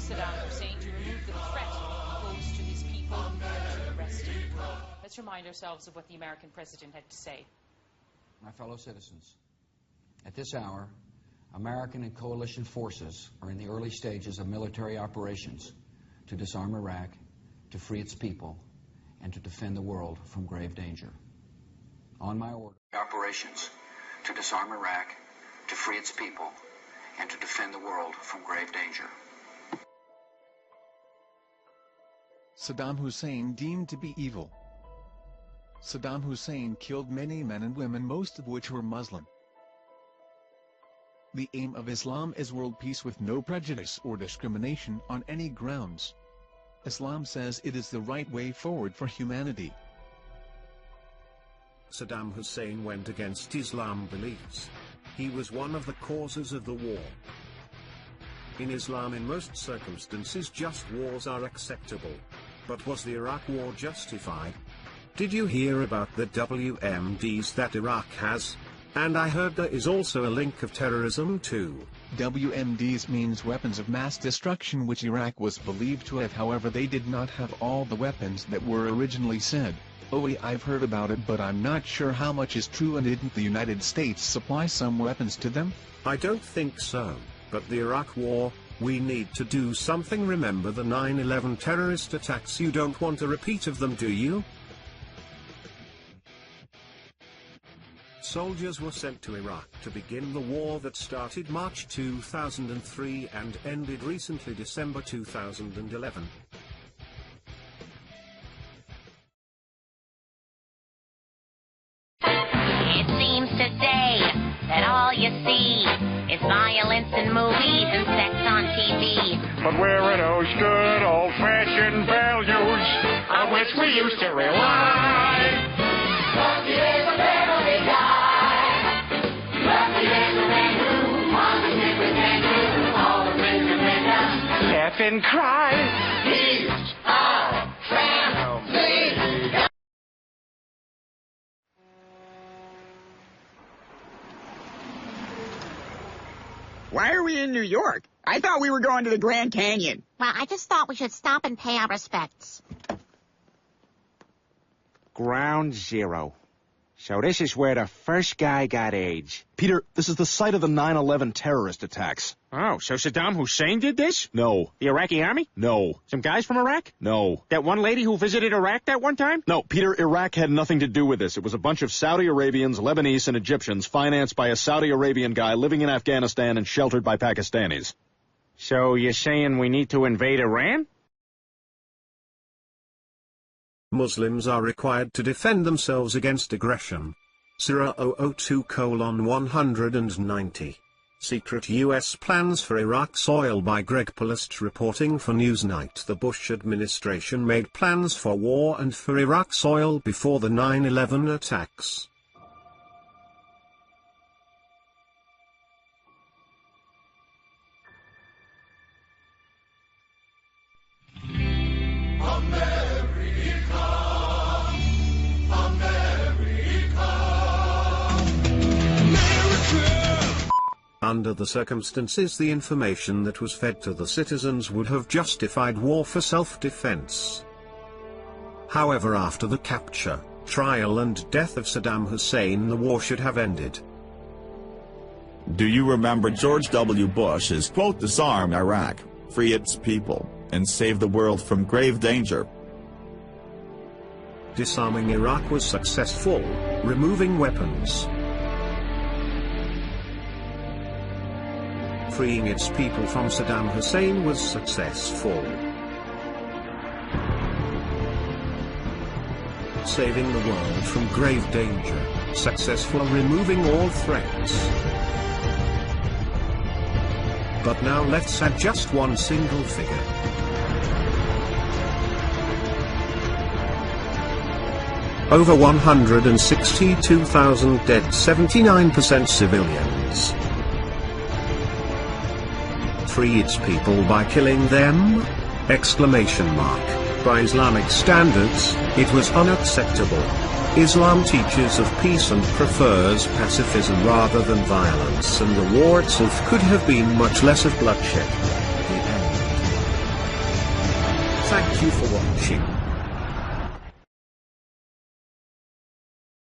Saddam Hussein to remove the threat posed to his people and to the rest of the world. Let's remind ourselves of what the American president had to say. My fellow citizens, at this hour, American and coalition forces are in the early stages of military operations to disarm Iraq, to free its people, and to defend the world from grave danger. On my order, operations to disarm Iraq, to free its people, and to defend the world from grave danger. Saddam Hussein deemed to be evil. Saddam Hussein killed many men and women, most of which were Muslim. The aim of Islam is world peace with no prejudice or discrimination on any grounds. Islam says it is the right way forward for humanity. Saddam Hussein went against Islam beliefs. He was one of the causes of the war. In Islam, in most circumstances, just wars are acceptable. But was the Iraq war justified? Did you hear about the WMDs that Iraq has? And I heard there is also a link of terrorism too. WMDs means weapons of mass destruction, which Iraq was believed to have. However, they did not have all the weapons that were originally said. I've heard about it, but I'm not sure how much is true. And didn't the United States supply some weapons to them? I don't think so, but the Iraq war, we need to do something. Remember the 9/11 terrorist attacks? You don't want a repeat of them, do you? Soldiers were sent to Iraq to begin the war that started March 2003 and ended recently December 2011. It seems today that all you see is violence in movies and sex on TV. But where are those good old-fashioned values on which we used to rely? Lucky is the family guy. Lucky is the man who wants to stick with kangaroo. All the things that make us laugh and cry. He's our family guy. Why are we in New York? I thought we were going to the Grand Canyon. Well, I just thought we should stop and pay our respects. Ground Zero. So this is where the first guy got AIDS. Peter, this is the site of the 9/11 terrorist attacks. Oh, so Saddam Hussein did this? No. The Iraqi army? No. Some guys from Iraq? No. That one lady who visited Iraq that one time? No, Peter, Iraq had nothing to do with this. It was a bunch of Saudi Arabians, Lebanese, and Egyptians financed by a Saudi Arabian guy living in Afghanistan and sheltered by Pakistanis. So you're saying we need to invade Iran? Muslims are required to defend themselves against aggression. Surah 002:190. Secret U.S. plans for Iraq's oil by Greg Palast reporting for Newsnight. The Bush administration made plans for war and for Iraq's oil before the 9/11 attacks. Under the circumstances, the information that was fed to the citizens would have justified war for self-defense. However, after the capture, trial and death of Saddam Hussein, the war should have ended. Do you remember George W. Bush's quote, "Disarm Iraq, free its people, and save the world from grave danger"? Disarming Iraq was successful, removing weapons. Freeing its people from Saddam Hussein was successful. Saving the world from grave danger, successful. Removing all threats. But now let's add just one single figure. Over 162,000 dead, 79% civilians. Free its people by killing them? Exclamation mark. By Islamic standards, it was unacceptable. Islam teaches of peace and prefers pacifism rather than violence, and the war itself could have been much less of bloodshed. The end. Thank you for watching.